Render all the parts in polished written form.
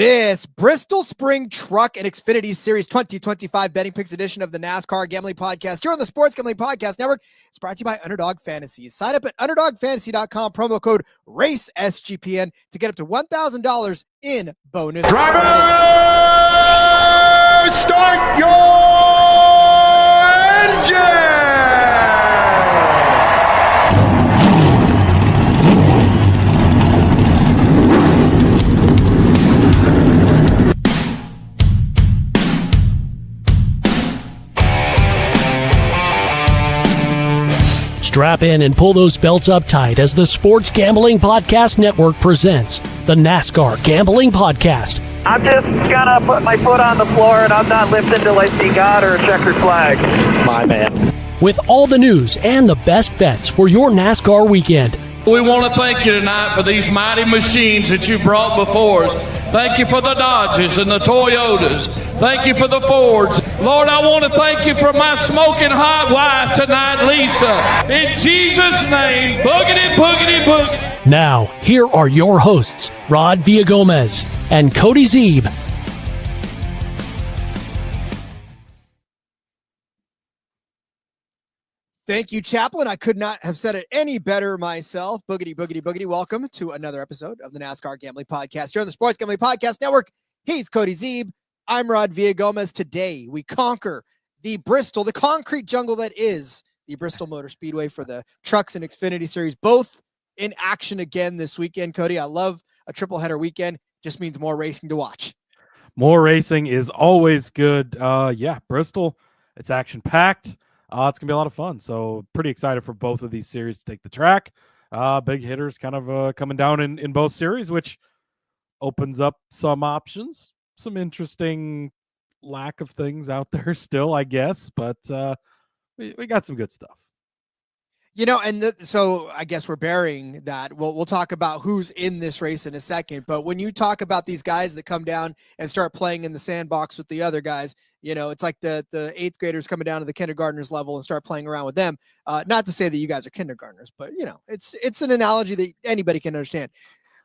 This Bristol Spring Truck and Xfinity Series 2025 Betting Picks edition of the NASCAR Gambling Podcast here on the Sports Gambling Podcast Network is brought to you by Underdog Fantasy. Sign up at underdogfantasy.com, promo code RACESGPN to get up to $1,000 in bonus. Driver, start your engine! Strap in and pull those belts up tight as the Sports Gambling Podcast Network presents the NASCAR Gambling Podcast. I'm just gonna put my foot on the floor and I'm not lifting till I see God or a checkered flag. My man. With all the news and the best bets for your NASCAR weekend. We want to thank you tonight for these mighty machines that you brought before us. Thank you for the Dodges and the Toyotas. Thank you for the Fords. Lord, I want to thank you for my smoking hot wife tonight, Lisa. In Jesus' name, boogity, boogity, boogity. Now, here are your hosts, Rod Villagomez and Cody Zeeb. Thank you, Chaplain. I could not have said it any better myself. Boogity, boogity, boogity. Welcome to another episode of the NASCAR Gambling Podcast here on the Sports Gambling Podcast Network. He's Cody Zeeb. I'm Rod Villagomez. Today, we conquer the concrete jungle that is the Bristol Motor Speedway for the Trucks and Xfinity Series, both in action again this weekend. Cody, I love a triple header weekend. Just means more racing to watch. More racing is always good. Bristol, it's action-packed. It's going to be a lot of fun. So pretty excited for both of these series to take the track. Big hitters kind of coming down in both series, which opens up some options, some interesting lack of things out there still, I guess. But we got some good stuff. You know, and so I guess we're burying that. We'll talk about who's in this race in a second. But when you talk about these guys that come down and start playing in the sandbox with the other guys, you know, it's like the eighth graders coming down to the kindergartners level and start playing around with them. Not to say that you guys are kindergartners, but, you know, it's an analogy that anybody can understand.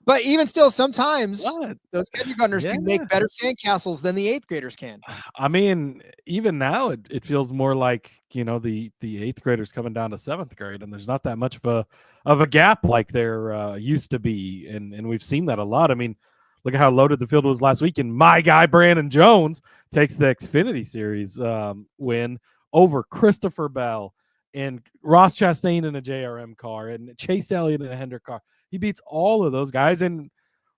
But even still, sometimes those kindergartners can make better sandcastles than the eighth graders can. I mean, even now it feels more like, you know, the eighth graders coming down to seventh grade, and there's not that much of a gap like there used to be, and we've seen that a lot. I mean, look at how loaded the field was last week, and my guy Brandon Jones takes the Xfinity Series win over Christopher Bell and Ross Chastain in a JRM car and Chase Elliott in a Hendrick car. He beats all of those guys and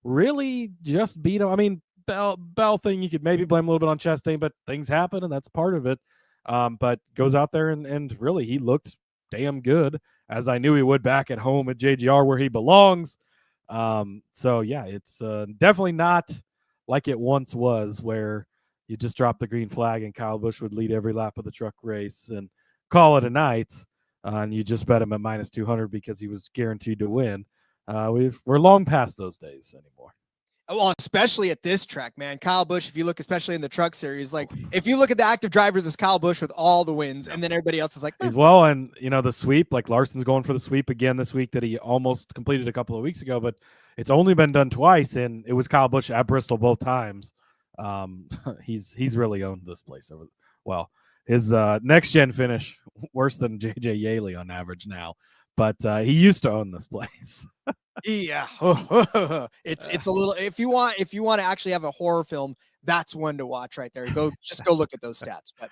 really just beat them. I mean, Bell thing, you could maybe blame a little bit on Chastain, but things happen, and that's part of it. But goes out there and really he looked damn good, as I knew he would back at home at JGR where he belongs. So, yeah, it's definitely not like it once was where you just drop the green flag and Kyle Busch would lead every lap of the truck race and call it a night. And you just bet him at minus 200 because he was guaranteed to win. We're long past those days anymore. Well, especially at this track, man. Kyle Busch, if you look, especially in the truck series, like if you look at the active drivers, it's Kyle Busch with all the wins, and then everybody else is like, as well. And you know, the sweep, like Larson's going for the sweep again this week that he almost completed a couple of weeks ago, but it's only been done twice, and it was Kyle Busch at Bristol both times. He's really owned this place over. Well, his next gen finish worse than JJ Yaley on average now, but he used to own this place. Yeah, it's a little. If you want to actually have a horror film, that's one to watch right there. Go look at those stats. But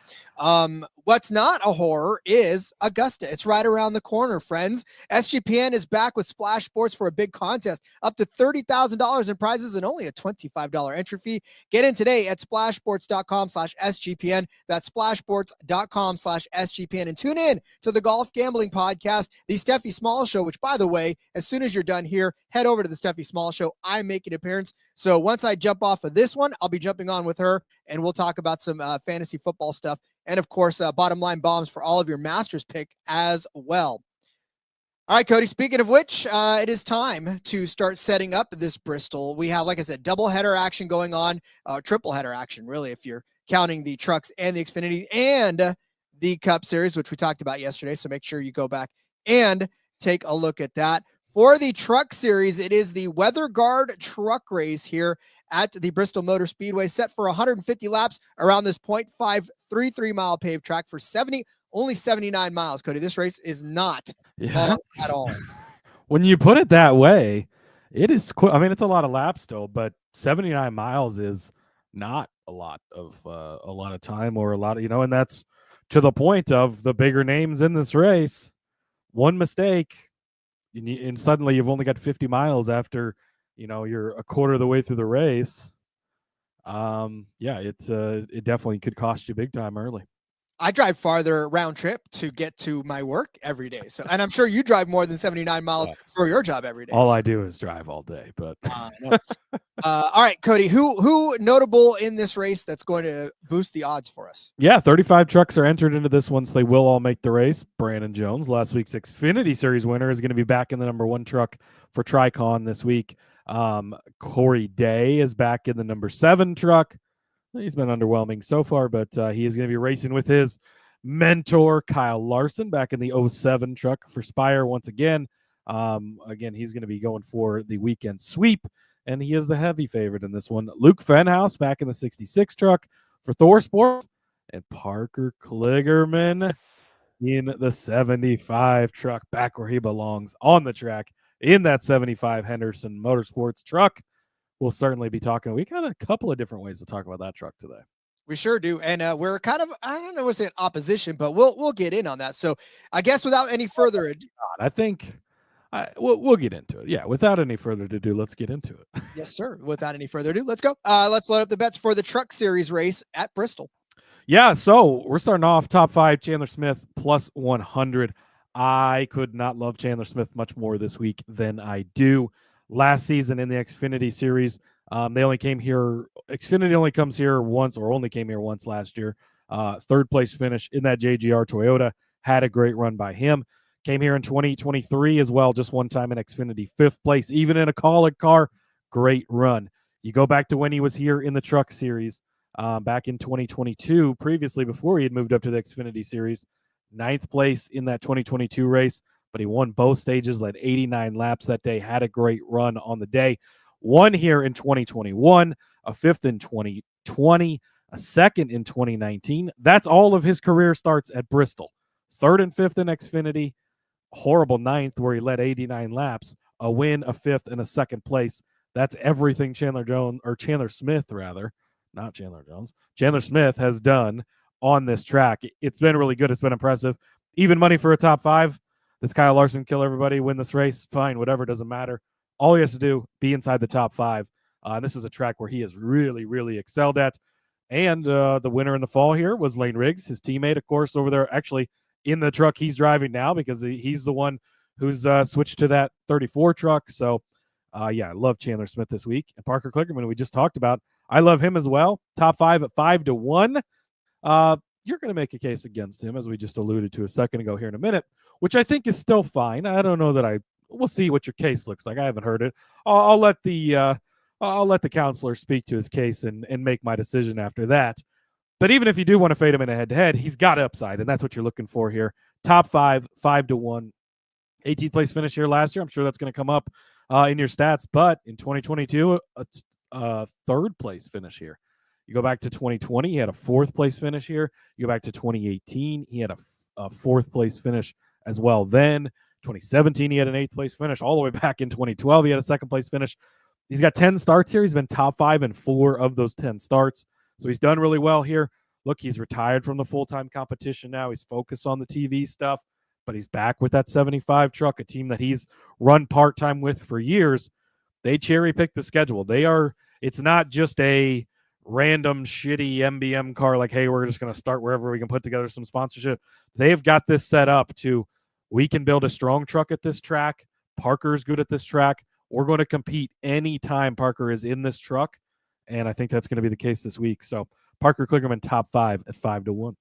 what's not a horror is Augusta. It's right around the corner, friends. SGPN is back with Splash Sports for a big contest, up to $30,000 in prizes and only a $25 entry fee. Get in today at splashsports.com/SGPN. That's splashsports.com/SGPN, and tune in to the Golf Gambling Podcast, the Steffi Small Show. Which, by the way, as soon as you're done here, head over to the Steffi Small Show. I make an appearance. So once I jump off of this one, I'll be jumping on with her, and we'll talk about some fantasy football stuff. And, of course, bottom line bombs for all of your Masters pick as well. All right, Cody, speaking of which, it is time to start setting up this Bristol. We have, like I said, double header action going on, triple header action, really, if you're counting the trucks and the Xfinity and the Cup Series, which we talked about yesterday. So make sure you go back and take a look at that For the truck series, it is the Weather Guard truck race here at the Bristol Motor Speedway, set for 150 laps around this 0.533 mile paved track for only 79 miles. Cody, this race is not long at all. When you put it that way, it is I mean, it's a lot of laps still, but 79 miles is not a lot of time or a lot of, and that's to the point of the bigger names in this race. One mistake and suddenly you've only got 50 miles after, you're a quarter of the way through the race. It definitely could cost you big time early. I drive farther round trip to get to my work every day. So, and I'm sure you drive more than 79 miles for your job every day. All I do is drive all day, but all right, Cody, who notable in this race that's going to boost the odds for us? Yeah, 35 trucks are entered into this one, so they will all make the race. Brandon Jones, last week's Xfinity Series winner, is going to be back in the number 1 truck for Tricon this week. Corey Day is back in the number 7 truck. He's been underwhelming so far, but he is going to be racing with his mentor, Kyle Larson, back in the 07 truck for Spire once again. Again, he's going to be going for the weekend sweep, and he is the heavy favorite in this one. Luke Fenhouse back in the 66 truck for Thor Sports, and Parker Kligerman in the 75 truck, back where he belongs on the track in that 75 Henderson Motorsports truck. We'll certainly be talking. We got a couple of different ways to talk about that truck today. We sure do. And we're kind of, I don't know what's in opposition, but we'll get in on that. So I guess without any further ado, I think we'll get into it. Yeah. Without any further ado, let's get into it. Yes, sir. Without any further ado, let's go. Let's load up the bets for the truck series race at Bristol. Yeah. So we're starting off top 5, Chandler Smith plus 100. I could not love Chandler Smith much more this week than I do. Last season in the Xfinity Series, Xfinity only comes here once, or only came here once last year. 3rd place finish in that JGR Toyota. Had a great run by him. Came here in 2023 as well, just one time in Xfinity, 5th place, even in a Kaulig car. Great run. You go back to when he was here in the Truck Series back in 2022, previously before he had moved up to the Xfinity Series. 9th place in that 2022 race, but he won both stages, led 89 laps that day, had a great run on the day. Won here in 2021, a 5th in 2020, a 2nd in 2019. That's all of his career starts at Bristol. 3rd and 5th in Xfinity, horrible 9th where he led 89 laps, a win, a 5th, and a 2nd place. That's everything Chandler Smith has done on this track. It's been really good. It's been impressive. Even money for a top 5. Does Kyle Larson kill everybody, win this race? Fine, whatever, doesn't matter. All he has to do, be inside the top 5. This is a track where he has really, really excelled at. And the winner in the fall here was Lane Riggs, his teammate, of course, over there, actually in the truck he's driving now, because he's the one who's switched to that 34 truck. So, I love Chandler Smith this week. And Parker Kligerman, we just talked about, I love him as well. Top 5 at 5-1. You're going to make a case against him, as we just alluded to a second ago here in a minute, which I think is still fine. I don't know that we'll see what your case looks like. I haven't heard it. I'll let the counselor speak to his case and make my decision after that. But even if you do want to fade him in a head-to-head, he's got upside, and that's what you're looking for here. Top 5, 5-1. 18th place finish here last year. I'm sure that's going to come up in your stats. But in 2022, a 3rd place finish here. You go back to 2020, he had a 4th place finish here. You go back to 2018, he had a 4th place finish as well. Then 2017, he had an 8th place finish. All the way back in 2012, he had a 2nd place finish. He's got 10 starts here. He's been top 5 in 4 of those 10 starts. So he's done really well here. Look, he's retired from the full-time competition now. He's focused on the TV stuff, but he's back with that 75 truck, a team that he's run part-time with for years. They cherry-pick the schedule. It's not just a random shitty MBM car like, hey, we're just going to start wherever we can put together some sponsorship. They've got this set up to, we can build a strong truck at this track. Parker's good at this track. We're going to compete anytime Parker is in this truck, and I think that's going to be the case this week. So Parker Kligerman, top 5 at 5-1.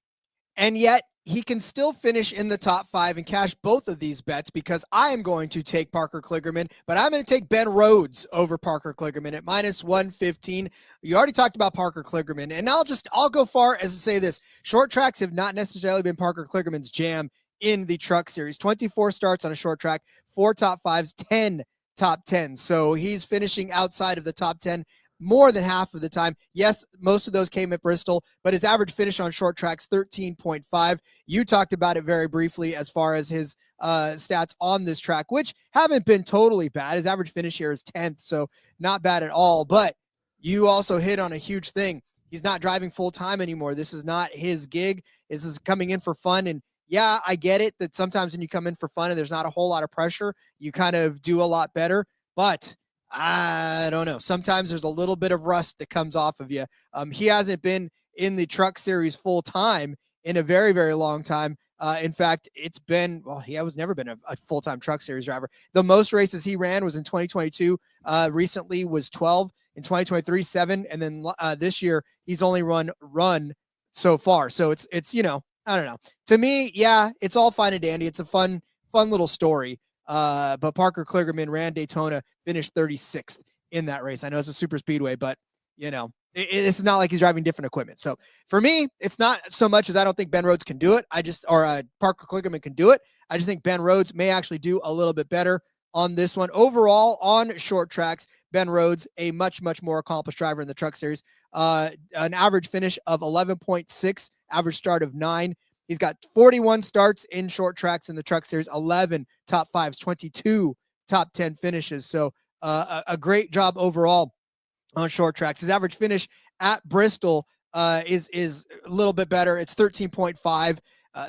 And yet he can still finish in the top 5 and cash both of these bets, because I am going to take Parker Kligerman, but I'm going to take Ben Rhodes over Parker Kligerman at -115. You already talked about Parker Kligerman, and I'll go far as to say this. Short tracks have not necessarily been Parker Kligerman's jam in the Truck Series. 24 starts on a short track, 4 top 5s, 10 top 10s. So he's finishing outside of the top 10 more than half of the time. Yes, most of those came at Bristol, but his average finish on short tracks, 13.5. You talked about it very briefly as far as his stats on this track, which haven't been totally bad. His average finish here is 10th, so not bad at all. But you also hit on a huge thing. He's not driving full time anymore. This is not his gig. This is coming in for fun. And yeah, I get it that sometimes when you come in for fun and there's not a whole lot of pressure, you kind of do a lot better. But I don't know. Sometimes there's a little bit of rust that comes off of you. He hasn't been in the Truck Series full time in a very, very long time. In fact, it's been, well, he has never been a full-time Truck Series driver. The most races he ran was in 2022. Recently was 12. In 2023, 7. And then this year, he's only run so far. So it's I don't know. To me, yeah, it's all fine and dandy. It's a fun little story. But Parker Kligerman ran Daytona, finished 36th in that race. I know it's a super speedway, but it's not like he's driving different equipment. So for me, it's not so much as I don't think Ben Rhodes can do it. Parker Kligerman can do it. I just think Ben Rhodes may actually do a little bit better on this one. Overall, on short tracks, Ben Rhodes, a much, much more accomplished driver in the Truck Series. An average finish of 11.6, average start of 9. He's got 41 starts in short tracks in the Truck Series, 11 top 5s, 22 top 10 finishes. So a great job overall on short tracks. His average finish at Bristol is a little bit better. It's 13.5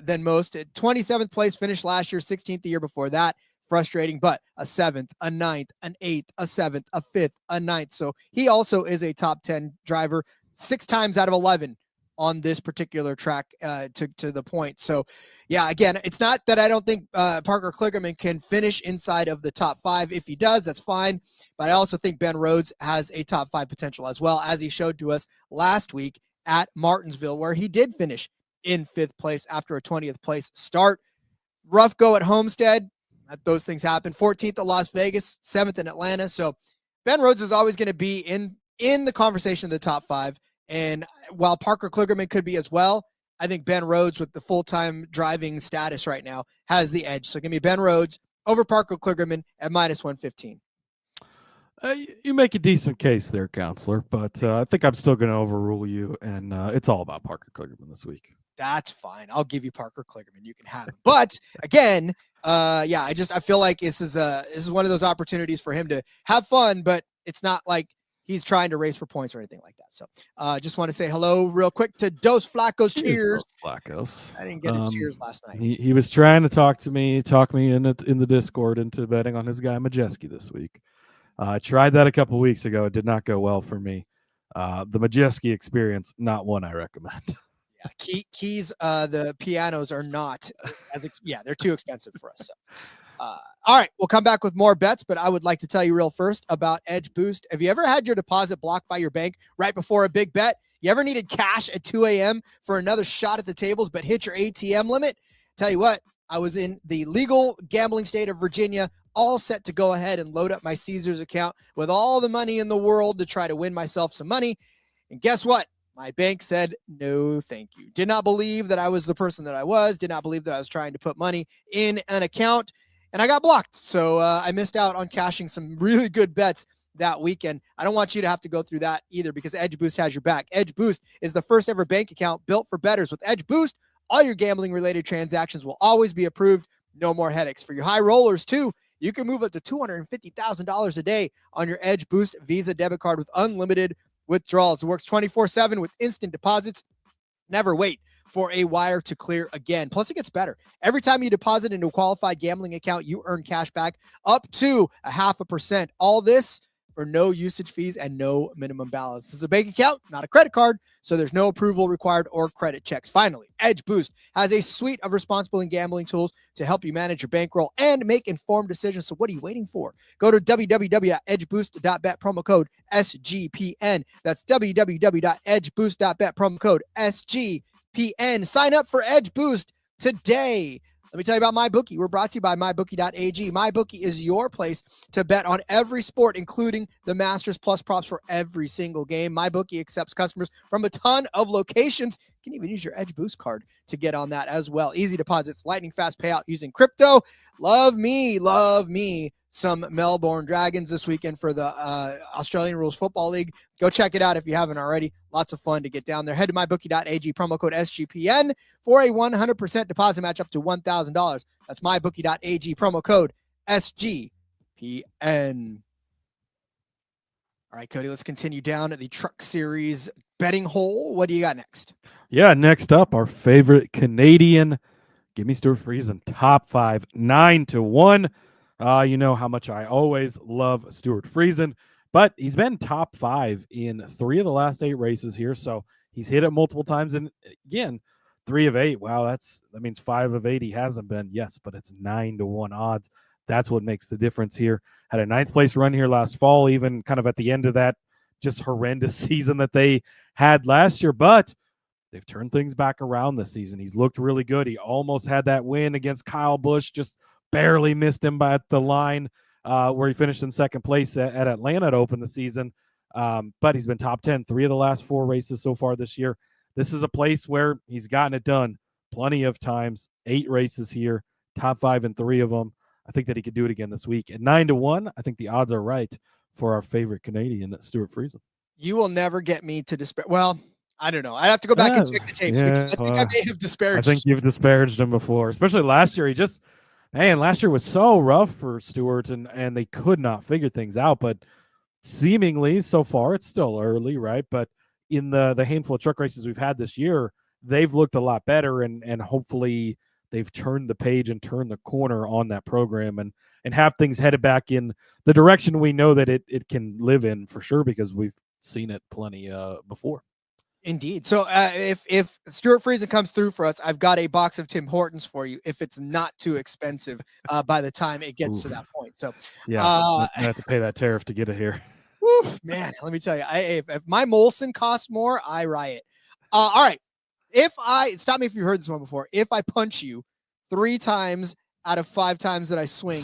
than most. 27th place finish last year, 16th the year before that. Frustrating, but a 7th, a 9th, an 8th, a 7th, a 5th, a 9th. So he also is a top 10 driver 6 times out of 11 on this particular track to the point. So yeah, again, it's not that I don't think Parker Kligerman can finish inside of the top 5. If he does, that's fine. But I also think Ben Rhodes has a top 5 potential as well, as he showed to us last week at Martinsville, where he did finish in 5th place after a 20th place start. Rough go at Homestead. Those things happen. 14th at Las Vegas, 7th in Atlanta. So Ben Rhodes is always going to be in the conversation of the top 5. And while Parker Kligerman could be as well, I think Ben Rhodes, with the full-time driving status right now, has the edge. So give me Ben Rhodes over Parker Kligerman at -115. You make a decent case there, counselor, but I think I'm still going to overrule you, and it's all about Parker Kligerman this week. That's fine. I'll give you Parker Kligerman. You can have him. But again, I feel like this is one of those opportunities for him to have fun, but it's not like he's trying to race for points or anything like that. So just want to say hello real quick to Dos Flacos. Cheers. Dos Flacos. I didn't get a cheers last night. He was trying to talk me in the Discord into betting on his guy Majeski this week. I tried that a couple weeks ago. It did not go well for me. The Majeski experience, not one I recommend. Yeah, keys, the pianos are not they're too expensive for us. So. All right, we'll come back with more bets, but I would like to tell you real first about Edge Boost. Have you ever had your deposit blocked by your bank right before a big bet? You ever needed cash at 2 a.m. for another shot at the tables, but hit your ATM limit? Tell you what, I was in the legal gambling state of Virginia, all set to go ahead and load up my Caesars account with all the money in the world to try to win myself some money. And guess what? My bank said, no, thank you. Did not believe that I was the person that I was, did not believe that I was trying to put money in an account, and I got blocked. So I missed out on cashing some really good bets that weekend. I don't want you to have to go through that either, because Edge Boost has your back. Edge Boost is the first ever bank account built for bettors. With Edge Boost, all your gambling related transactions will always be approved. No more headaches. For your high rollers too, you can move up to $250,000 a day on your Edge Boost Visa debit card with unlimited withdrawals. It works 24/7 with instant deposits. Never wait for a wire to clear again. Plus, it gets better. Every time you deposit into a qualified gambling account, you earn cash back up to 0.5%. All this for no usage fees and no minimum balance. This is a bank account, not a credit card, so there's no approval required or credit checks. Finally, Edge Boost has a suite of responsible gambling tools to help you manage your bankroll and make informed decisions. So what are you waiting for? Go to www.edgeboost.bet, promo code SGPN. That's www.edgeboost.bet, promo code SGPN. Sign up for Edge Boost today. Let me tell you about MyBookie. We're brought to you by MyBookie.ag. MyBookie is your place to bet on every sport, including the Masters plus props for every single game. MyBookie accepts customers from a ton of locations. You can even use your Edge Boost card to get on that as well. Easy deposits, lightning fast payout using crypto. Love me some Melbourne Dragons this weekend for the Australian Rules Football League. Go check it out if you haven't already. Lots of fun to get down there. Head to mybookie.ag, promo code SGPN for a 100% deposit match up to $1,000. That's mybookie.ag, promo code SGPN. All right, Cody, let's continue down at the Truck Series betting hole. What do you got next? Yeah, next up, our favorite Canadian. Give me Stuart Friesen, top 5, 9-1. You know how much I always love Stuart Friesen, but he's been top 5 in 3 of the last 8 races here. So he's hit it multiple times. And again, 3 of 8. Wow, that means 5 of 8 he hasn't been. Yes, but it's 9-1 odds. That's what makes the difference here. Had a 9th place run here last fall, even kind of at the end of that just horrendous season that they had last year. But they've turned things back around this season. He's looked really good. He almost had that win against Kyle Busch, just barely missed him by the line where he finished in 2nd place at Atlanta to open the season. But he's been top 10 3 of the last 4 races so far this year. This is a place where he's gotten it done plenty of times. 8 races here, top 5 in 3 of them. I think that he could do it again this week. At 9-1, I think the odds are right for our favorite Canadian, Stuart Friesen. You will never get me to despair. Well, I don't know. I have to go back and check the tapes because I think I may have disparaged. I think you've disparaged him before, especially last year. Last year was so rough for Stewart, and they could not figure things out. But seemingly, so far, it's still early, right? But in the handful of truck races we've had this year, they've looked a lot better, and hopefully they've turned the page and turned the corner on that program and have things headed back in the direction we know that it can live in for sure, because we've seen it plenty before. Indeed. So if Stuart Friesen comes through for us, I've got a box of Tim Hortons for you if it's not too expensive by the time it gets to that point. So yeah, I have to pay that tariff to get it here. Whew, man, let me tell you, if my Molson costs more, I riot. All right. Stop me if you've heard this one before. If I punch you 3 times out of 5 times that I swing,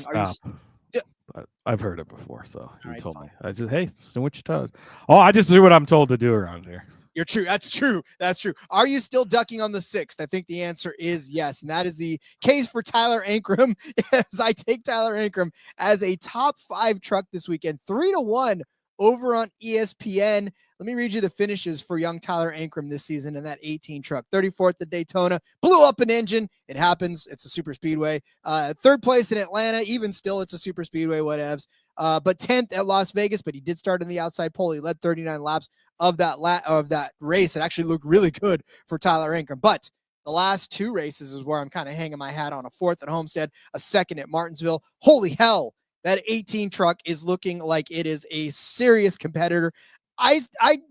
I've heard it before, so you told fine. me. I just, hey, switch your toes. Oh, I just do what I'm told to do around here. You're true. That's true. That's true. Are you still ducking on the 6th? I think the answer is yes. And that is the case for Tyler Ankrum, as I take Tyler Ankrum as a top 5 truck this weekend, 3-1 over on ESPN. Let me read you the finishes for young Tyler Ankrum this season in that 18 truck. 34th at Daytona, blew up an engine. It happens. It's a super speedway. 3rd place in Atlanta. Even still, it's a super speedway, whatevs. But 10th at Las Vegas, but he did start in the outside pole. He led 39 laps of that race. It actually looked really good for Tyler Ankrum. But the last 2 races is where I'm kind of hanging my hat on. A 4th at Homestead, a 2nd at Martinsville. Holy hell, that 18 truck is looking like it is a serious competitor. I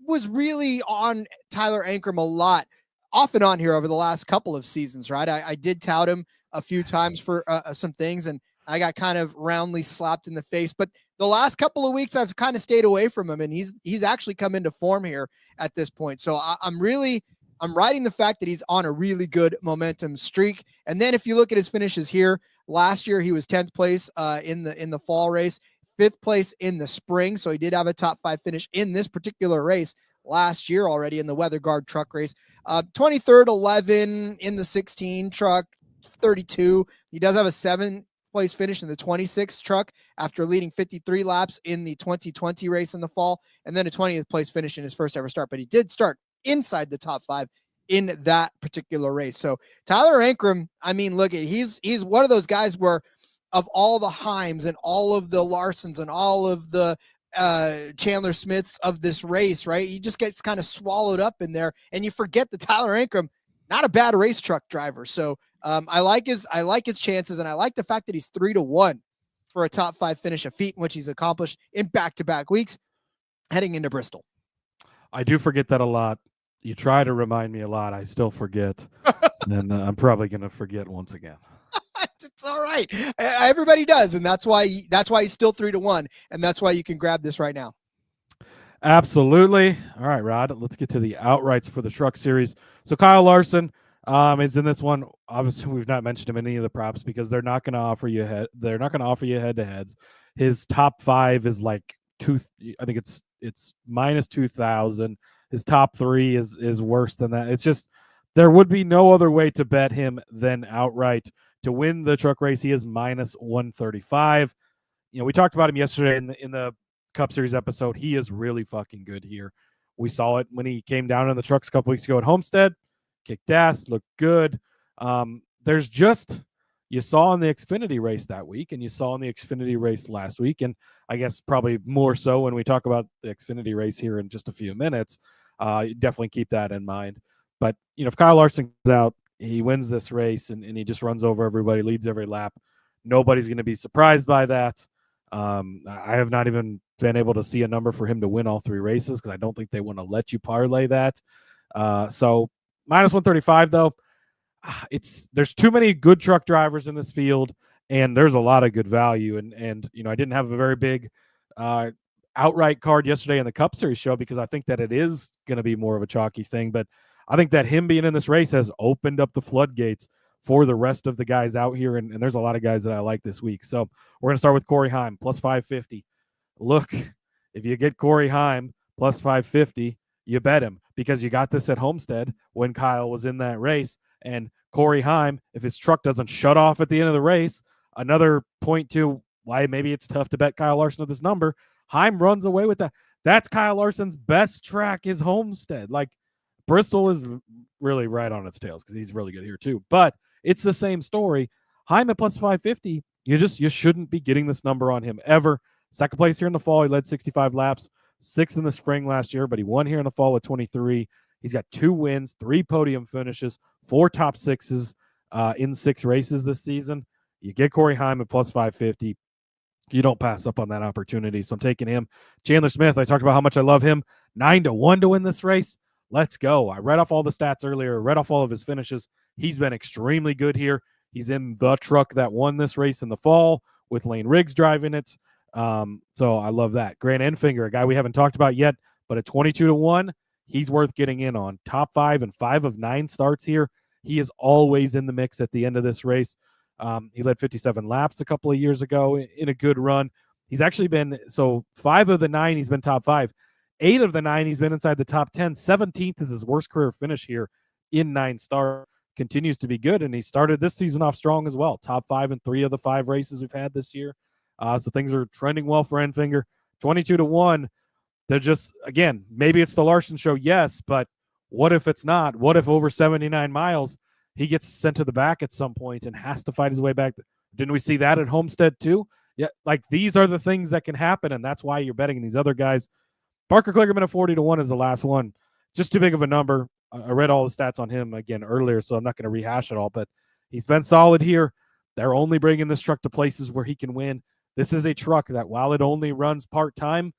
was really on Tyler Ankrum a lot, off and on here over the last couple of seasons, right? I did tout him a few times for some things, and I got kind of roundly slapped in the face. But the last couple of weeks, I've kind of stayed away from him, and he's actually come into form here at this point. So I'm riding the fact that he's on a really good momentum streak. And then if you look at his finishes here, last year he was 10th place in the fall race, 5th place in the spring. So he did have a top 5 finish in this particular race last year already in the Weather Guard truck race. 23rd, 11 in the 16 truck, 32. He does have a 7th place finish in the 26th truck after leading 53 laps in the 2020 race in the fall, and then a 20th place finish in his first ever start. But he did start inside the top 5 in that particular race. So Tyler Ankrum, I mean, look, he's one of those guys where of all the Heims and all of the Larsons and all of the Chandler Smiths of this race, right? He just gets kind of swallowed up in there, and you forget that Tyler Ankrum, not a bad race truck driver. So I like his chances, and I like the fact that he's 3-1 for a top 5 finish, a feat in which he's accomplished in back-to-back weeks heading into Bristol. I do forget that a lot. You try to remind me a lot. I still forget. And I'm probably going to forget once again. It's all right. Everybody does. And that's why he's still 3-1. And that's why you can grab this right now. Absolutely. All right, Rod, let's get to the outrights for the Truck Series. So Kyle Larson, is in this one. Obviously, we've not mentioned him in any of the props because they're not going to offer you head to heads. His top 5 is like I think it's minus 2,000. His top 3 is worse than that. It's just there would be no other way to bet him than outright to win the truck race. He is minus 135. We talked about him yesterday in the Cup Series episode. He is really fucking good here. We saw it when he came down in the trucks a couple weeks ago at Homestead. Kicked ass, looked good. There's just, you saw in the Xfinity race that week, and you saw in the Xfinity race last week, and I guess probably more so when we talk about the Xfinity race here in just a few minutes. Definitely keep that in mind. But, if Kyle Larson comes out, he wins this race, and he just runs over everybody, leads every lap, nobody's going to be surprised by that. I have not even been able to see a number for him to win all 3 races because I don't think they want to let you parlay that. So minus 135, though, there's too many good truck drivers in this field, and there's a lot of good value. And I didn't have a very big outright card yesterday in the Cup Series show because I think that it is going to be more of a chalky thing. But I think that him being in this race has opened up the floodgates for the rest of the guys out here, and there's a lot of guys that I like this week. So we're going to start with Corey Heim, plus 550. Look, if you get Corey Heim, plus 550, you bet him because you got this at Homestead when Kyle was in that race. And Corey Heim, if his truck doesn't shut off at the end of the race, another point to why maybe it's tough to bet Kyle Larson at this number, Heim runs away with that. That's Kyle Larson's best track is Homestead. Like, Bristol is really right on its tails because he's really good here too. But it's the same story. Heim at plus 550, you shouldn't be getting this number on him ever. Second place here in the fall, he led 65 laps, 6th in the spring last year, but he won here in the fall at 23. He's got 2 wins, 3 podium finishes, 4 top 6s in 6 races this season. You get Corey Heim at plus 550. You don't pass up on that opportunity. So I'm taking him. Chandler Smith, I talked about how much I love him. 9-1 to win this race. Let's go. I read off all the stats earlier, read off all of his finishes. He's been extremely good here. He's in the truck that won this race in the fall with Lane Riggs driving it. So I love that. Grant Enfinger, a guy we haven't talked about yet, but at 22-1, he's worth getting in on. Top 5 and 5 of 9 starts here. He is always in the mix at the end of this race. He led 57 laps a couple of years ago in a good run. He's actually been, 5 of the 9, he's been top 5. 8 of the 9, he's been inside the top 10. 17th is his worst career finish here in 9 starts. Continues to be good, and he started this season off strong as well. Top 5 in 3 of the 5 races we've had this year. So things are trending well for Enfinger. 22-1. They're just, again, maybe it's the Larson show, yes, but what if it's not? What if over 79 miles he gets sent to the back at some point and has to fight his way back? Didn't we see that at Homestead too? Yeah, like these are the things that can happen, and that's why you're betting these other guys. Parker Kligerman at 40-1 is the last one. Just too big of a number. I read all the stats on him again earlier, so I'm not going to rehash it all, but he's been solid here. They're only bringing this truck to places where he can win. This is a truck that, while it only runs part-time,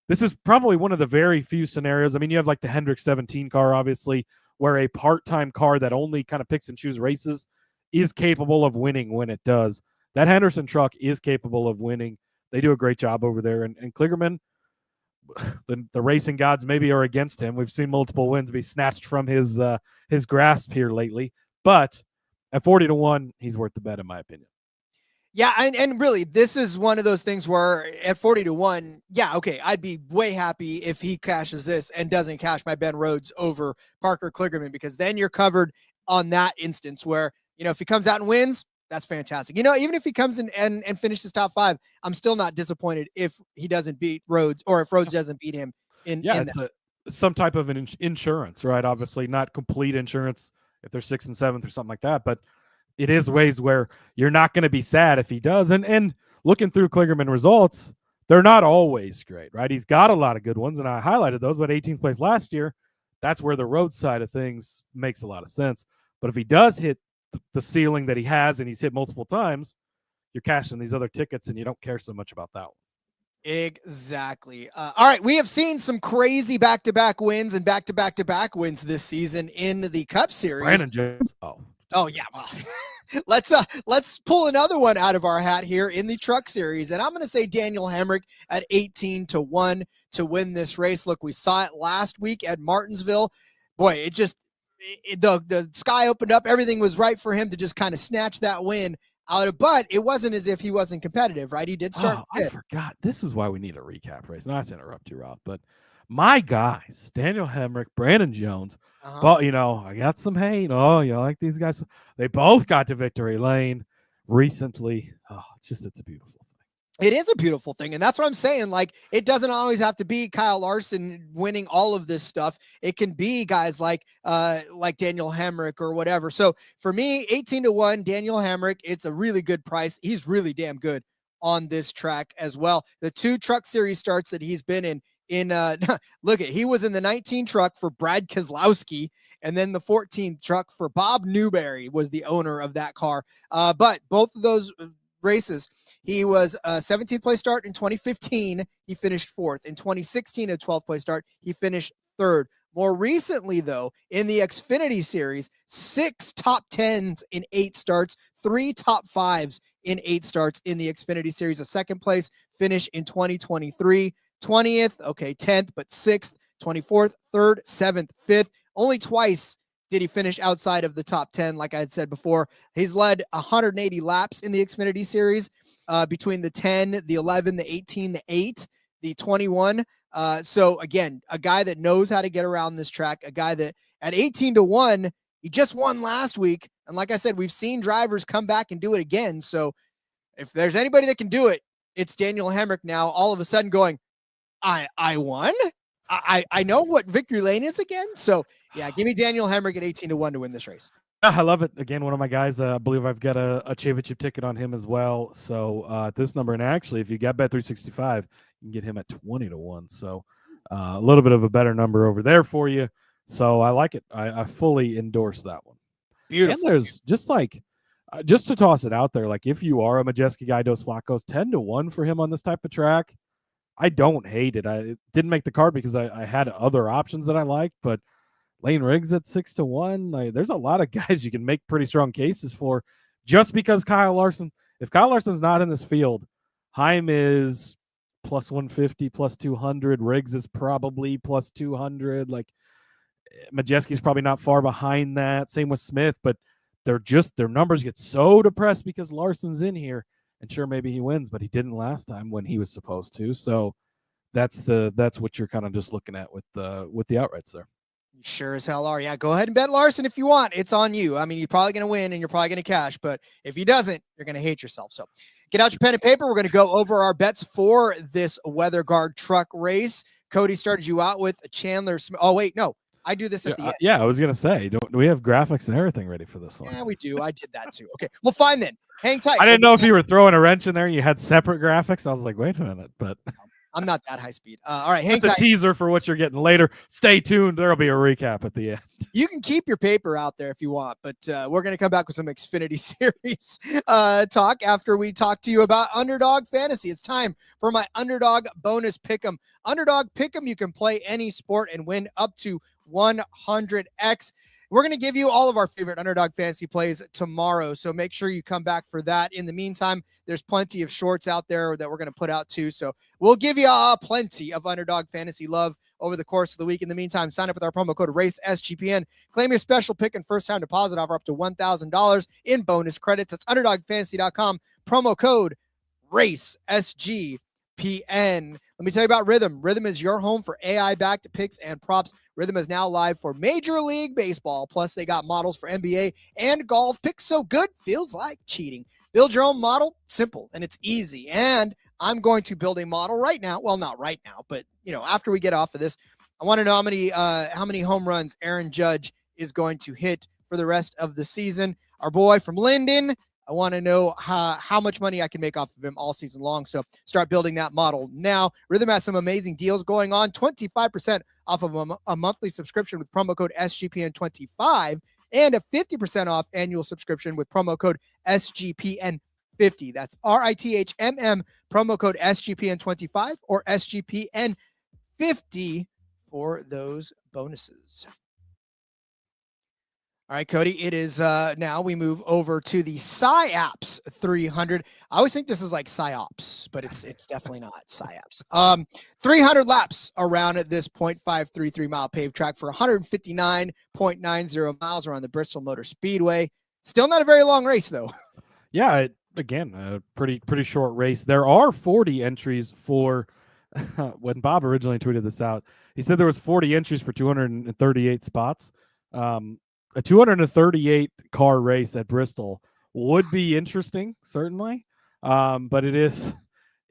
this is probably one of the very few scenarios. I mean, you have like the Hendrick 17 car, obviously, where a part-time car that only kind of picks and chooses races is capable of winning when it does. That Henderson truck is capable of winning. They do a great job over there. And Kligerman, the racing gods maybe are against him. We've seen multiple wins be snatched from his grasp here lately. But at 40-1, he's worth the bet, in my opinion. Yeah, and really, this is one of those things where at 40-1, yeah, okay, I'd be way happy if he cashes this and doesn't cash my Ben Rhodes over Parker Kligerman, because then you're covered on that instance where, if he comes out and wins, that's fantastic. Even if he comes in and finishes top 5, I'm still not disappointed if he doesn't beat Rhodes or if Rhodes doesn't beat him. It's some type of an insurance, right? Obviously, not complete insurance if they're 6th and 7th or something like that, but it is ways where you're not going to be sad if he does. And looking through Kligerman results, they're not always great, right? He's got a lot of good ones, and I highlighted those. But 18th place last year, that's where the road side of things makes a lot of sense. But if he does hit the ceiling that he has, and he's hit multiple times, you're cashing these other tickets, and you don't care so much about that one. Exactly. All right, we have seen some crazy back-to-back wins and back-to-back-to-back wins this season in the Cup Series. Brandon Jones. Oh yeah. Well, let's pull another one out of our hat here in the Truck Series, and I'm going to say Daniel Hemrick at 18-1 to win this race. Look, we saw it last week at Martinsville. Boy, the sky opened up. Everything was right for him to just kind of snatch that win out of, but it wasn't as if he wasn't competitive, right? He did start I fifth. forgot. This is why we need a recap race. Not to interrupt you, Rob, but my guys, Daniel Hemrick, Brandon Jones. Well, I got some hate. Oh, you like these guys? They both got to victory lane recently. Oh, it's a beautiful thing. It is a beautiful thing. And that's what I'm saying. Like, it doesn't always have to be Kyle Larson winning all of this stuff. It can be guys like Daniel Hemrick or whatever. So for me, 18-1, Daniel Hemrick, it's a really good price. He's really damn good on this track as well. The 2 truck series starts that he's been in look he was in the 19 truck for Brad Keselowski, and then the 14 truck for Bob Newberry was the owner of that car. But both of those races, he was a 17th place start in 2015. He finished 4th. In 2016, a 12th place start, he finished 3rd. More recently, though, in the Xfinity Series, 6 top 10s in 8 starts, 3 top 5s in 8 starts in the Xfinity Series. A 2nd place finish in 2023. 20th, okay, 10th, but 6th, 24th, 3rd, 7th, 5th. Only twice did he finish outside of the top 10. Like I had said before, he's led 180 laps in the Xfinity Series between the 10, the 11, the 18, the 8, the 21. So again, a guy that knows how to get around this track, a guy that at 18-1, he just won last week. And like I said, we've seen drivers come back and do it again. So if there's anybody that can do it, it's Daniel Hemrick now all of a sudden going, I won. I know what victory lane is again. So yeah, give me Daniel Hemrick at 18-1 to win this race. I love it. Again, one of my guys, I believe I've got a championship ticket on him as well. So at this number, and actually, if you got Bet365, you can get him at 20-1. So a little bit of a better number over there for you. So I like it. I fully endorse that one. Beautiful. And there's just to toss it out there, like if you are a Majeski guy, Dos Flacos, 10-1 for him on this type of track. I don't hate it. I didn't make the card because I had other options that I liked, but Lane Riggs at 6-1. There's a lot of guys you can make pretty strong cases for just because Kyle Larson. If Kyle Larson's not in this field, Heim is plus 150, plus 200. Riggs is probably plus 200. Like Majeski's probably not far behind that. Same with Smith, but their numbers get so depressed because Larson's in here. And sure, maybe he wins, but he didn't last time when he was supposed to. So that's what you're kind of just looking at with the outrights there. You sure as hell are. Yeah, go ahead and bet Larson if you want. It's on you. I mean, you're probably going to win and you're probably going to cash, but if he doesn't, you're going to hate yourself. So get out your pen and paper. We're going to go over our bets for this Weather Guard truck race. Cody started you out with a Chandler Smith. Oh, wait, no. I do this at the end. Yeah, I was going to say, do we have graphics and everything ready for this one? Yeah, we do. I did that too. Okay, well, fine then. Hang tight. I didn't know if you were throwing a wrench in there and you had separate graphics. I was like, wait a minute, but I'm not that high speed. All right, hang tight. It's a teaser for what you're getting later. Stay tuned. There'll be a recap at the end. You can keep your paper out there if you want, but we're going to come back with some Xfinity Series talk after we talk to you about Underdog Fantasy. It's time for my Underdog Bonus Pick'em. Underdog Pick'em, you can play any sport and win up to 100x. We're going to give you all of our favorite Underdog Fantasy plays tomorrow, so make sure you come back for that. In the meantime, there's plenty of shorts out there that we're going to put out too, so we'll give you plenty of Underdog Fantasy love over the course of the week. In the meantime, sign up with our promo code RACESGPN. Claim your special pick and first-time deposit offer up to $1,000 in bonus credits. That's UnderdogFantasy.com, promo code RACESGPN. Let me tell you about Rhythm. Rhythm is your home for AI-backed picks and props. Rhythm is now live for Major League Baseball. Plus, they got models for NBA and golf. Picks so good, feels like cheating. Build your own model, simple, and it's easy. And I'm going to build a model right now. Well, not right now, but after we get off of this, I want to know how many home runs Aaron Judge is going to hit for the rest of the season. Our boy from Linden, I want to know how much money I can make off of him all season long. So start building that model now. Rhythm has some amazing deals going on. 25% off of a monthly subscription with promo code SGPN25 and a 50% off annual subscription with promo code SGPN50. That's RITHMM, promo code SGPN25 or SGPN50 for those bonuses. All right, Cody, it is now we move over to the SciApps 300. I always think this is like SciApps, but it's definitely not SciApps. 300 laps around at this 0.533 mile paved track for 159.90 miles around the Bristol Motor Speedway. Still not a very long race, though. Yeah, again, a pretty short race. There are 40 entries for when Bob originally tweeted this out. He said there was 40 entries for 238 spots. A 238 car race at Bristol would be interesting, certainly. But it is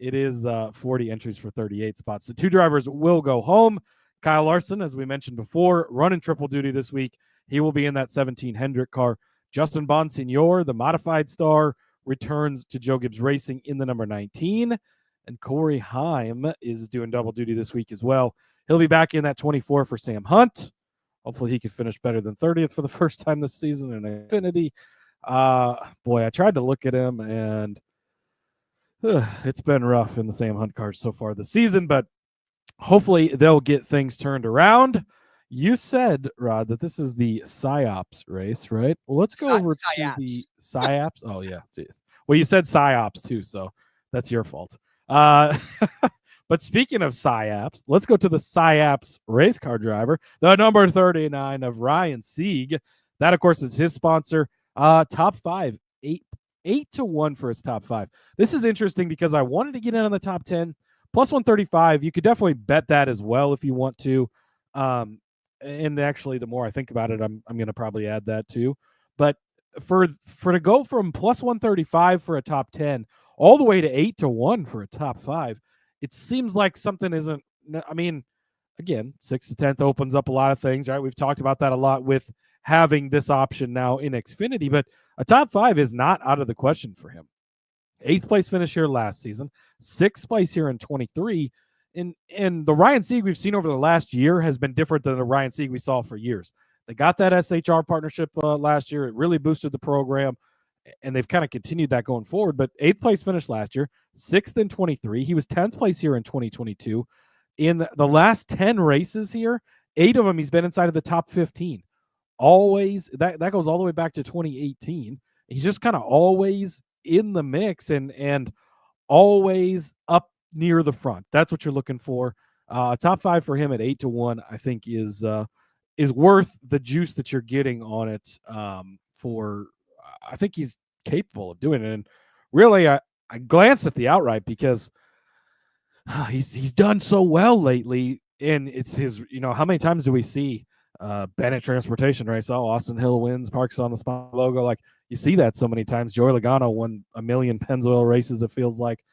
40 entries for 38 spots. So 2 drivers will go home. Kyle Larson, as we mentioned before, running triple duty this week. He will be in that 17 Hendrick car. Justin Bonsignor, the modified star, returns to Joe Gibbs Racing in the number 19. And Corey Heim is doing double duty this week as well. He'll be back in that 24 for Sam Hunt. Hopefully he can finish better than 30th for the first time this season in Xfinity. Boy, I tried to look at him, and it's been rough in the Sam Hunt cars so far this season, but hopefully they'll get things turned around. You said, Rod, that this is the SciApps race, right? Well, let's go over to the SciApps. Oh, yeah. Geez. Well, you said SciApps too, so that's your fault. But speaking of SciApps, let's go to the SciApps race car driver, the number 39 of Ryan Sieg. That, of course, is his sponsor. Top 5, 8-1 for his top 5. This is interesting because I wanted to get in on the top 10. Plus 135, you could definitely bet that as well if you want to. And actually, the more I think about it, I'm going to probably add that too. But for to go from plus 135 for a top 10 all the way to 8-1 for a top 5, it seems like something isn't. I mean, again, 6 to 10th opens up a lot of things, right? We've talked about that a lot with having this option now in Xfinity, but a top 5 is not out of the question for him. 8th place finish here last season, 6th place here in 23. And the Ryan Sieg we've seen over the last year has been different than the Ryan Sieg we saw for years. They got that SHR partnership last year. It really boosted the program, and they've kind of continued that going forward. But 8th place finish last year, 6th in 23. He was 10th place here in 2022. In the last 10 races here, 8 of them he's been inside of the top 15. Always, that goes all the way back to 2018. He's just kind of always in the mix and always up near the front. That's what you're looking for. Top 5 for him at 8-1, I think is worth the juice that you're getting on it. I think he's capable of doing it. And really, I glanced at the outright because he's done so well lately. And it's his, how many times do we see Bennett Transportation race? Oh, Austin Hill wins, parks on the spot logo. Like, you see that so many times. Joey Logano won a million Pennzoil races, it feels like.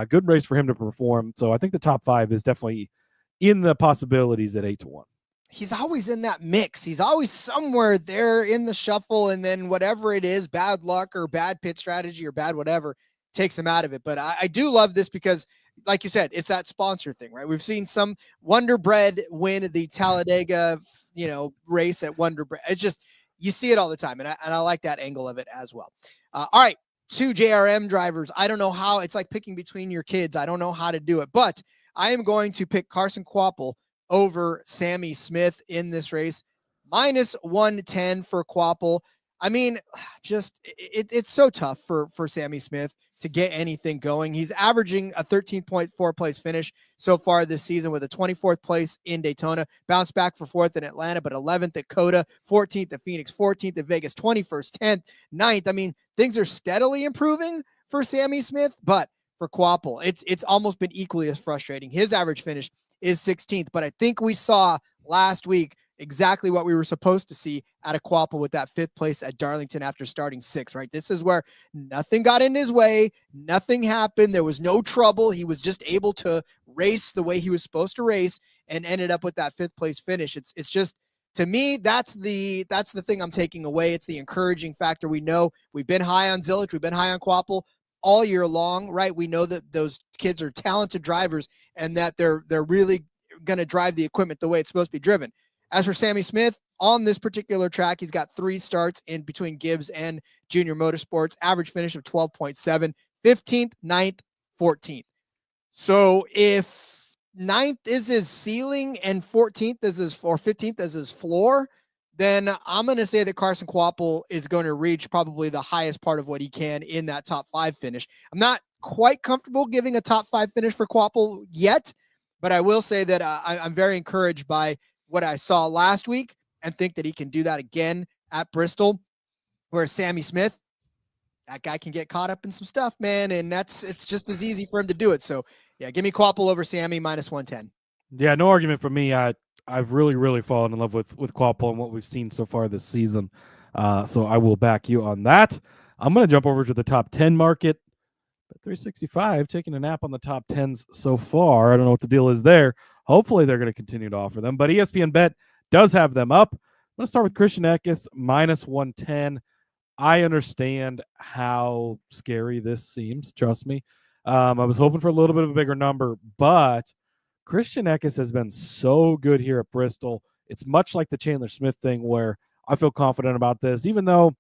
Good race for him to perform. So I think the top 5 is definitely in the possibilities at 8-1. He's always in that mix. He's always somewhere there in the shuffle, and then whatever it is, bad luck or bad pit strategy or bad whatever, takes him out of it. But I do love this because, like you said, it's that sponsor thing, right? We've seen some Wonder Bread win the Talladega, race at Wonder Bread. It's just, you see it all the time, and I like that angle of it as well. All right. 2 JRM drivers. I don't know how. It's like picking between your kids. I don't know how to do it, but I am going to pick Carson Kvapil over Sammy Smith in this race. Minus 110 for Kvapil. I mean, just it's so tough for Sammy Smith to get anything going. He's averaging a 13.4 place finish so far this season with a 24th place in Daytona, bounced back for 4th in Atlanta, but 11th at Coda, 14th at Phoenix, 14th at Vegas, 21st, 10th, 9th. I mean, things are steadily improving for Sammy Smith, but for Kvapil, it's almost been equally as frustrating. His average finish is 16th, but I think we saw last week exactly what we were supposed to see out of Kvapil with that 5th place at Darlington after starting 6th, right? This is where nothing got in his way. Nothing happened. There was no trouble. He was just able to race the way he was supposed to race and ended up with that 5th place finish. It's just, to me, that's the thing I'm taking away. It's the encouraging factor. We know we've been high on Zilich. We've been high on Kvapil all year long, right? We know that those kids are talented drivers and that they're really going to drive the equipment the way it's supposed to be driven. As for Sammy Smith, on this particular track, he's got 3 starts in between Gibbs and Junior Motorsports, average finish of 12.7, 15th, 9th, 14th. So if 9th is his ceiling and 14th is his, or 15th is his floor, then I'm going to say that Carson Kvapil is going to reach probably the highest part of what he can in that top 5 finish. I'm not quite comfortable giving a top 5 finish for Kvapil yet, but I will say that I'm very encouraged by what I saw last week and think that he can do that again at Bristol, where Sammy Smith, that guy can get caught up in some stuff, man, and it's just as easy for him to do it. So, yeah, give me Kvapil over Sammy -110. Yeah, no argument for me. I've really fallen in love with Kvapil and what we've seen so far this season. So I will back you on that. I'm going to jump over to the top 10 market. 365 taking a nap on the top 10s so far. I don't know what the deal is there. Hopefully they're going to continue to offer them, but ESPN Bet does have them up. I'm going to start with Christian Eckes -110. I understand how scary this seems. Trust me. I was hoping for a little bit of a bigger number, but Christian Eckes has been so good here at Bristol. It's much like the Chandler Smith thing where I feel confident about this, even though,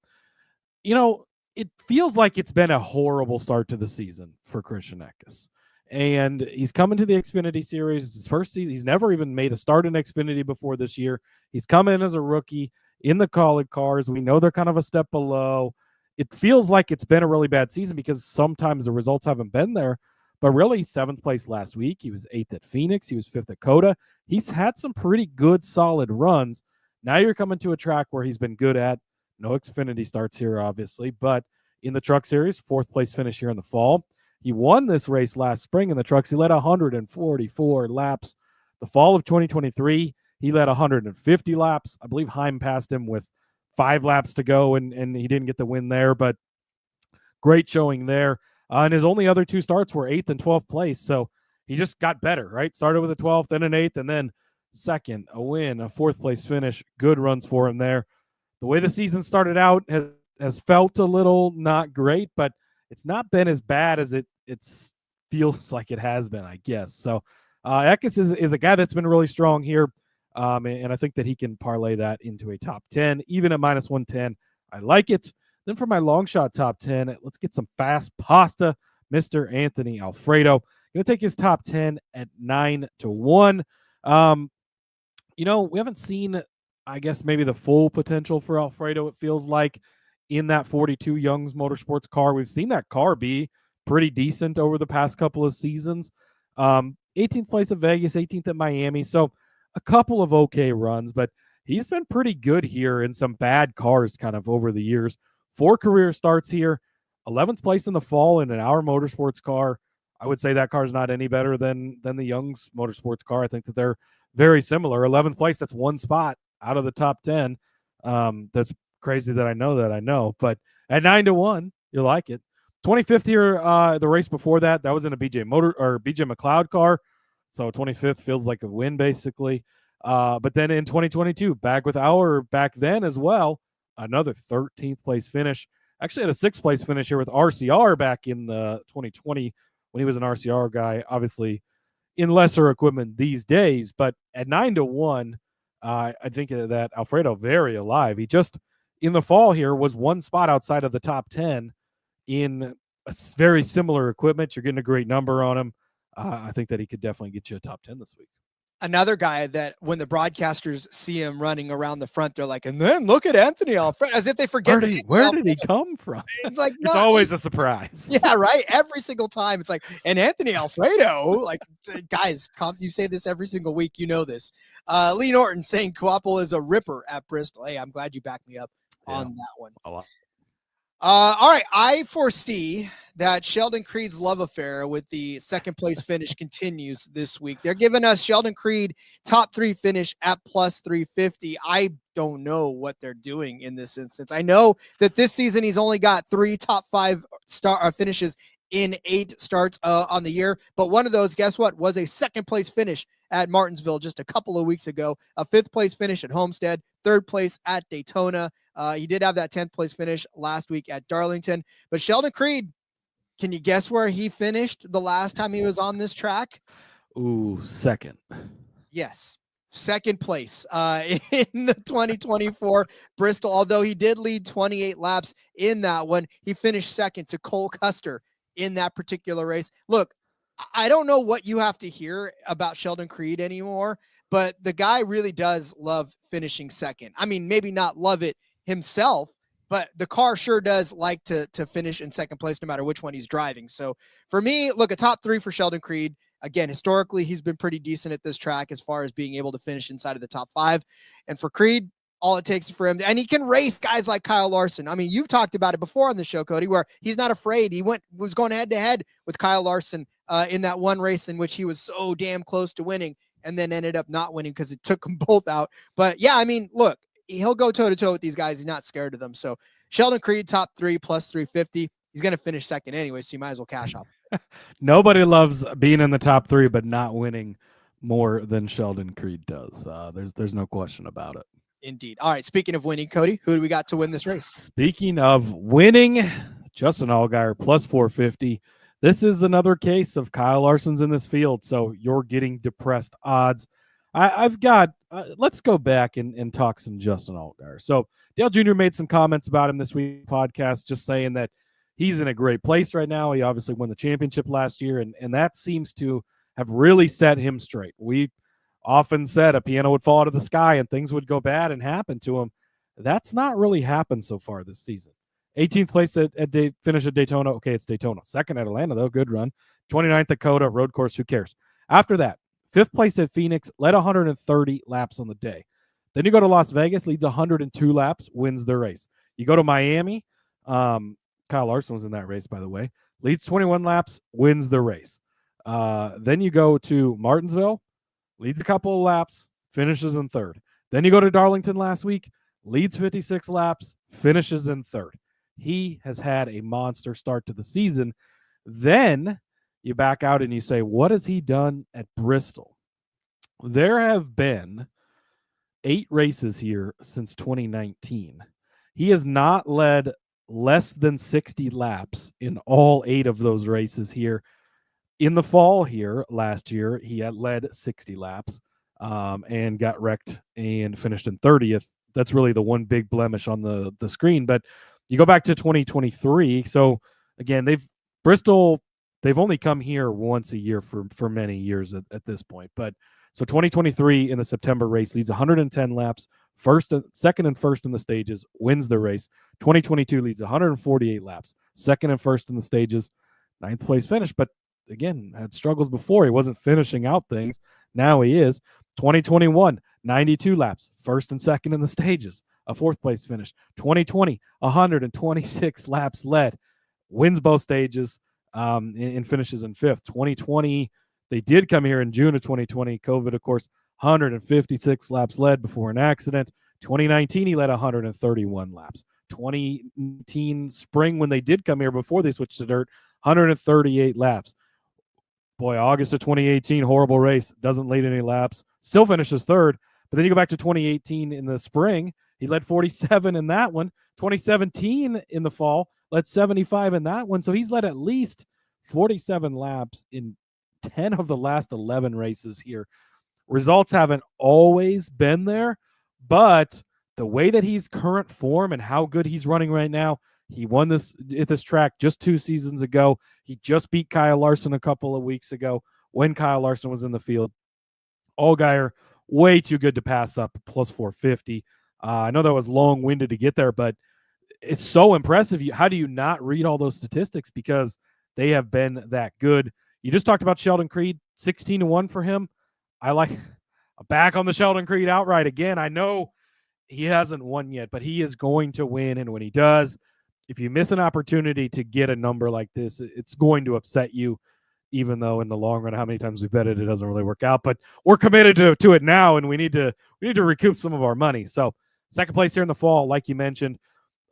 it feels like it's been a horrible start to the season for Christian Eckes. And he's coming to the Xfinity Series. It's his first season. He's never even made a start in Xfinity before this year. He's come in as a rookie in the Kaulig cars. We know they're kind of a step below. It feels like it's been a really bad season because sometimes the results haven't been there. But really, 7th place last week. He was 8th at Phoenix. He was 5th at Coda. He's had some pretty good, solid runs. Now you're coming to a track where he's been good at. No Xfinity starts here, obviously. But in the Truck Series, 4th place finish here in the fall. He won this race last spring in the trucks. He led 144 laps. The fall of 2023, he led 150 laps. I believe Heim passed him with 5 laps to go, and he didn't get the win there. But great showing there. And his only other 2 starts were 8th and 12th place. So he just got better, right? Started with a 12th, then an 8th, and then 2nd, a win, a 4th place finish. Good runs for him there. The way the season started out has felt a little not great, but it's not been as bad as it feels like it has been, I guess. So Eckes is a guy that's been really strong here, and I think that he can parlay that into a top 10, even at -110. I like it. Then for my long shot top 10, let's get some fast pasta. Mr. Anthony Alfredo. Going to take his top 10 at 9-1. We haven't seen, I guess, maybe the full potential for Alfredo, it feels like, in that 42 Young's Motorsports car. We've seen that car be pretty decent over the past couple of seasons. 18th place at Vegas, 18th at Miami. So a couple of okay runs, but he's been pretty good here in some bad cars kind of over the years. 4 career starts here, 11th place in the fall in an Our Motorsports car. I would say that car is not any better than the Young's Motorsports car. I think that they're very similar. 11th place, that's 1 spot out of the top 10. That's crazy that I know. But at 9-1, you like it. 25th here, the race before that was in a BJ McLeod car. So 25th feels like a win, basically. But then in 2022, back with Our back then as well, another 13th place finish. Actually had a 6th place finish here with RCR back in the 2020 when he was an RCR guy, obviously in lesser equipment these days. But at 9-1, I think that Alfredo very alive. He just in the fall here was 1 spot outside of the top 10 in a very similar equipment. You're getting a great number on him. I think that he could definitely get you a top 10 this week. Another guy that when the broadcasters see him running around the front, they're like, and then look at Anthony Alfredo, as if they forget. Where did he come from? It's like, it's always a surprise. Yeah, right. Every single time. It's like, and Anthony Alfredo, like, guys, you say this every single week. You know this. Lee Norton saying Kvapil is a ripper at Bristol. Hey, I'm glad you backed me up on that one. A lot. All right. I foresee that Sheldon Creed's love affair with the 2nd place finish continues this week. They're giving us Sheldon Creed top 3 finish at +350. I don't know what they're doing in this instance. I know that this season he's only got 3 top 5 finishes in 8 starts on the year. But one of those, guess what, was a 2nd place finish at Martinsville just a couple of weeks ago, a 5th place finish at Homestead, 3rd place at Daytona. He did have that 10th place finish last week at Darlington. But Sheldon Creed, can you guess where he finished the last time he was on this track? Ooh, 2nd. Yes. 2nd place in the 2024 Bristol. Although he did lead 28 laps in that one, he finished 2nd to Cole Custer in that particular race. Look, I don't know what you have to hear about Sheldon Creed anymore, but the guy really does love finishing second. I mean, maybe not love it himself, but the car sure does like to finish in second place no matter which one he's driving. So for me, look, a top 3 for Sheldon Creed. Again, historically, he's been pretty decent at this track as far as being able to finish inside of the top 5. And for Creed, all it takes for him, and he can race guys like Kyle Larson. I mean, you've talked about it before on the show, Cody, where he's not afraid. He was going head to head with Kyle Larson in that one race in which he was so damn close to winning and then ended up not winning because it took them both out. But yeah, I mean, look, he'll go toe to toe with these guys. He's not scared of them. So Sheldon Creed, top 3 plus 350. He's going to finish second anyway, so you might as well cash off. Nobody loves being in the top 3, but not winning more than Sheldon Creed does. There's no question about it. Indeed. All right. Speaking of winning, Cody, who do we got to win this race? Speaking of winning, Justin Allgaier plus 450. This is another case of Kyle Larson's in this field, so you're getting depressed odds. I've got, let's go back and talk some Justin Allgaier. So Dale Jr. made some comments about him this week podcast, just saying that he's in a great place right now. He obviously won the championship last year, and that seems to have really set him straight. We often said a piano would fall out of the sky and things would go bad and happen to him. That's not really happened so far this season. 18th place finish at Daytona. Okay, it's Daytona. Second at Atlanta, though. Good run. 29th at Coda, road course. Who cares? After that, 5th place at Phoenix, led 130 laps on the day. Then you go to Las Vegas, leads 102 laps, wins the race. You go to Miami. Kyle Larson was in that race, by the way. Leads 21 laps, wins the race. Then you go to Martinsville. Leads a couple of laps, finishes in 3rd. Then you go to Darlington last week, leads 56 laps, finishes in 3rd. He has had a monster start to the season. Then you back out and you say, what has he done at Bristol? There have been 8 races here since 2019. He has not led less than 60 laps in all 8 of those races here. In the fall here last year, he had led 60 laps and got wrecked and finished in 30th. That's really the one big blemish on the screen. But you go back to 2023. So again, they've only come here once a year for many years at this point. But so 2023 in the September race leads 110 laps, second and first in the stages, wins the race. 2022 leads 148 laps, second and first in the stages, 9th place finish. But again, had struggles before. He wasn't finishing out things. Now he is. 2021, 92 laps, first and second in the stages, a 4th place finish. 2020, 126 laps led, wins both stages, and finishes in 5th. 2020, they did come here in June of 2020. COVID, of course, 156 laps led before an accident. 2019, he led 131 laps. 2019 spring, when they did come here before they switched to dirt, 138 laps. Boy, August of 2018, horrible race. Doesn't lead any laps. Still finishes 3rd. But then you go back to 2018 in the spring. He led 47 in that one. 2017 in the fall, led 75 in that one. So he's led at least 47 laps in 10 of the last 11 races here. Results haven't always been there, but the way that he's current form and how good he's running right now, he won this at this track just 2 seasons ago. He just beat Kyle Larson a couple of weeks ago when Kyle Larson was in the field. Allgaier, way too good to pass up, plus 450. I know that was long-winded to get there, but it's so impressive. How do you not read all those statistics? Because they have been that good. You just talked about Sheldon Creed, 16-1 for him. I'm back on the Sheldon Creed outright again. I know he hasn't won yet, but he is going to win, and when he does, if you miss an opportunity to get a number like this, it's going to upset you, even though in the long run, how many times we bet it doesn't really work out. But we're committed to it now, and we need to recoup some of our money. So 2nd place here in the fall, like you mentioned,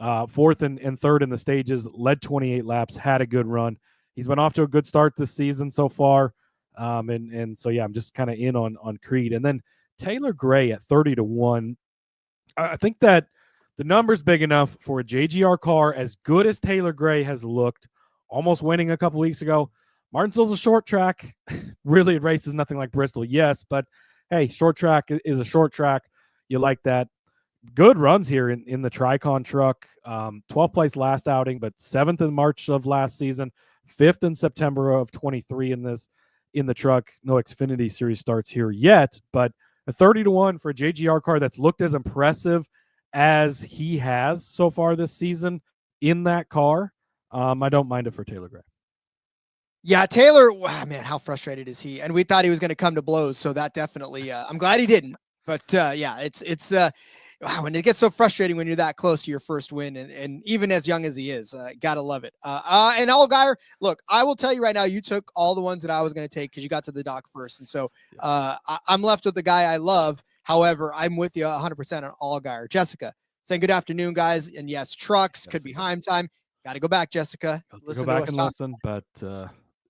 4th and 3rd in the stages, led 28 laps, had a good run. He's been off to a good start this season so far. And so, yeah, I'm just kind of in on Creed. And then Taylor Gray at 30-1. I think that the number's big enough for a JGR car as good as Taylor Gray has looked, almost winning a couple weeks ago. Martinsville's a short track. Really, it races nothing like Bristol, yes, but hey, short track is a short track. You like that. Good runs here in the Tricon truck. 12th place last outing, but 7th in March of last season. 5th in September of 23 in the truck. No Xfinity Series starts here yet, but a 30-1 for a JGR car that's looked as impressive as he has so far this season in that car. I don't mind it for Taylor Gray. Yeah, Taylor, wow, man, how frustrated is he? And we thought he was going to come to blows, so that definitely, I'm glad he didn't. But yeah, it's wow, when it gets so frustrating when you're that close to your first win, and even as young as he is, gotta love it. And Allgaier, look, I will tell you right now, you took all the ones that I was going to take because you got to the dock first, and so I'm left with the guy I love. However, I'm with you 100% on Allgaier. Jessica saying good afternoon, guys, and yes, trucks could be Heim time. Got to go back, Jessica. Listen go back and listen, but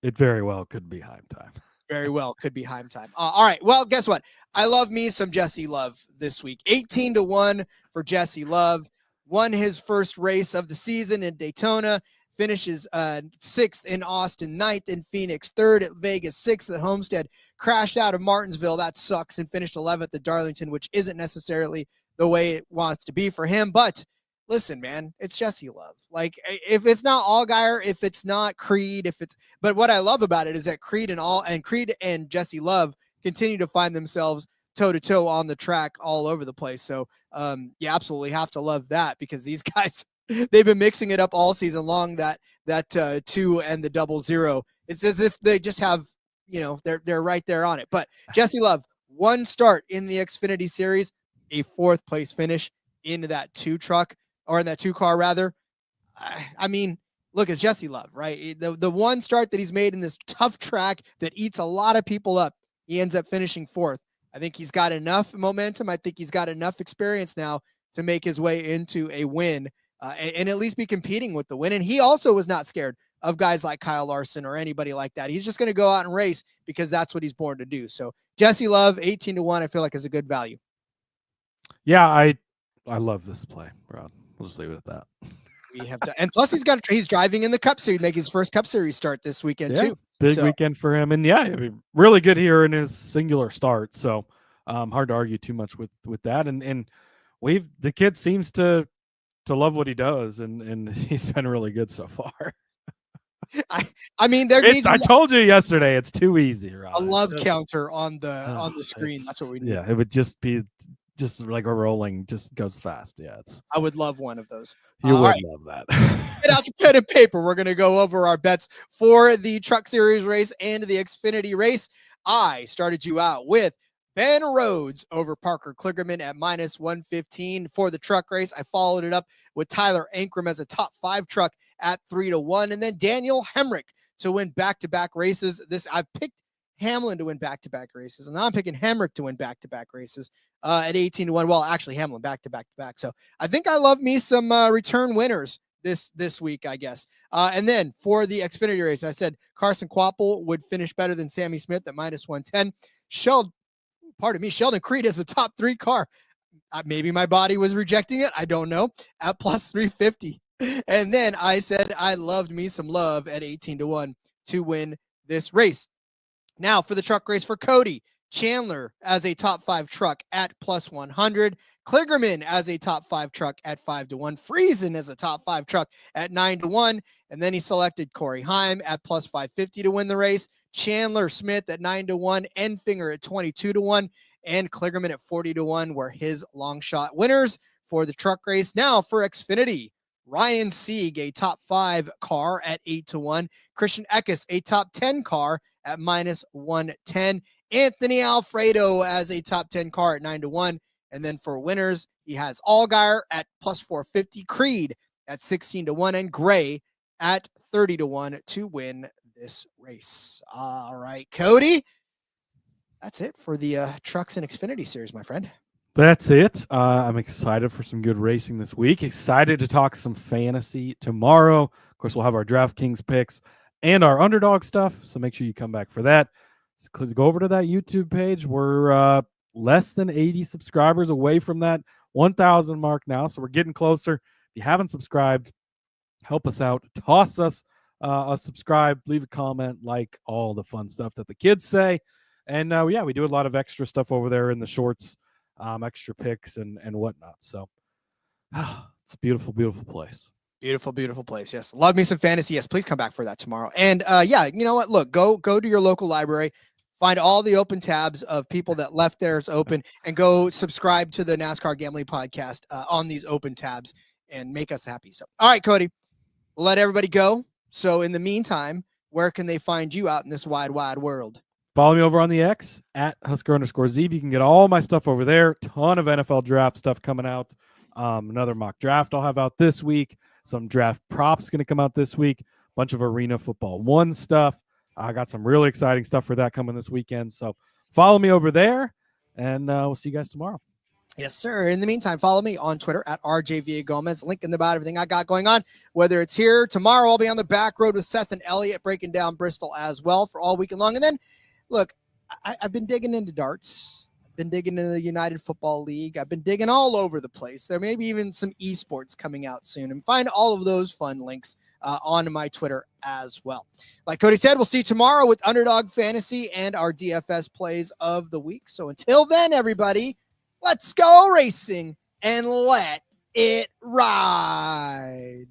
it very well could be Heim time. Very well could be Heim time. All right. Well, guess what? I love me some Jesse Love this week. 18-1 for Jesse Love. Won his first race of the season in Daytona. Finishes 6th in Austin, 9th in Phoenix, 3rd at Vegas, 6th at Homestead. Crashed out of Martinsville. That sucks. And finished 11th at Darlington, which isn't necessarily the way it wants to be for him. But listen, man, it's Jesse Love. Like, if it's not Allgaier, if it's not Creed, but what I love about it is that Creed and Jesse Love continue to find themselves toe to toe on the track all over the place. So, you absolutely have to love that because these guys, they've been mixing it up all season long. That 2 and the 00. It's as if they just have, they're right there on it. But Jesse Love, 1 start in the Xfinity Series, a 4th place finish into that 2 truck. Or in that 2 car, rather. I mean, look, it's Jesse Love, right? The 1 start that he's made in this tough track that eats a lot of people up, he ends up finishing 4th. I think he's got enough momentum. I think he's got enough experience now to make his way into a win and at least be competing with the win. And he also was not scared of guys like Kyle Larson or anybody like that. He's just going to go out and race because that's what he's born to do. So Jesse Love, 18-1, I feel like is a good value. Yeah, I love this play, Rod. We'll just leave it at that. We have to, and plus he's driving in the Cup Series, make his first Cup Series start this weekend too. Big weekend for him, and I mean, really good here in his singular start. So hard to argue too much with that. And the kid seems to love what he does, and he's been really good so far. I mean, I told you yesterday, it's too easy, Rod. A love counter on the screen. That's what we need. Yeah, it would just be. Just like a rolling, just goes fast. Yeah, I would love one of those. You would love that. Get out your pen and paper. We're going to go over our bets for the Truck Series race and the Xfinity race. I started you out with Ben Rhodes over Parker Kligerman at -115 for the truck race. I followed it up with Tyler Ankrum as a top 5 truck at 3-1, and then Daniel Hemrick to win back-to-back races. I picked Hamlin to win back-to-back races, and now I'm picking Hemrick to win back-to-back races at 18-1. Well, actually, Hamlin back-to-back. So I think I love me some return winners this week, I guess. And then for the Xfinity race, I said Carson Kvapil would finish better than Sammy Smith at -110. Sheldon Creed as a top 3 car. Maybe my body was rejecting it. I don't know. At +350. And then I said I loved me some Love at 18-1 to win this race. Now for the truck race for Cody, Chandler as a top 5 truck at +100, Kligerman as a top 5 truck at 5-1, Friesen as a top 5 truck at 9-1, and then he selected Corey Heim at +550 to win the race, Chandler Smith at 9-1, Enfinger at 22-1, and Kligerman at 40-1 were his long shot winners for the truck race. Now for Xfinity, Ryan Sieg, a top 5 car at 8-1. Christian Eckes, a top 10 car at -110. Anthony Alfredo as a top 10 car at 9-1. And then for winners, he has Allgaier at +450, Creed at 16-1, and Gray at 30-1 to win this race. All right, Cody, that's it for the Trucks and Xfinity Series, my friend. That's it. I'm excited for some good racing this week. Excited to talk some fantasy tomorrow. Of course, we'll have our DraftKings picks and our underdog stuff. So make sure you come back for that. So go over to that YouTube page. We're less than 80 subscribers away from that 1,000 mark now. So we're getting closer. If you haven't subscribed, help us out. Toss us a subscribe, leave a comment, like all the fun stuff that the kids say. And we do a lot of extra stuff over there in the shorts. Extra picks and whatnot. So it's a beautiful, beautiful place. Beautiful, beautiful place. Yes. Love me some fantasy. Yes. Please come back for that tomorrow. And yeah, you know what? Look, go to your local library, find all the open tabs of people that left theirs open, and go subscribe to the NASCAR Gambling Podcast on these open tabs and make us happy. So, all right, Cody, we'll let everybody go. So in the meantime, where can they find you out in this wide, wide world? Follow me over on the X at Husker_Zeeb. You can get all my stuff over there. Ton of NFL draft stuff coming out. Another mock draft I'll have out this week. Some draft props going to come out this week. Bunch of Arena Football 1 stuff. I got some really exciting stuff for that coming this weekend. So follow me over there, and we'll see you guys tomorrow. Yes, sir. In the meantime, follow me on Twitter at RJ Villagomez. Link in about everything I got going on, whether it's here tomorrow. I'll be on the back road with Seth and Elliott breaking down Bristol as well for all weekend long. And then, look, I've been digging into darts. Been digging into the United Football League. I've been digging all over the place. There may be even some esports coming out soon, and find all of those fun links on my Twitter as well. Like Cody said, we'll see you tomorrow with Underdog Fantasy and our DFS plays of the week. So until then, everybody, let's go racing and let it ride.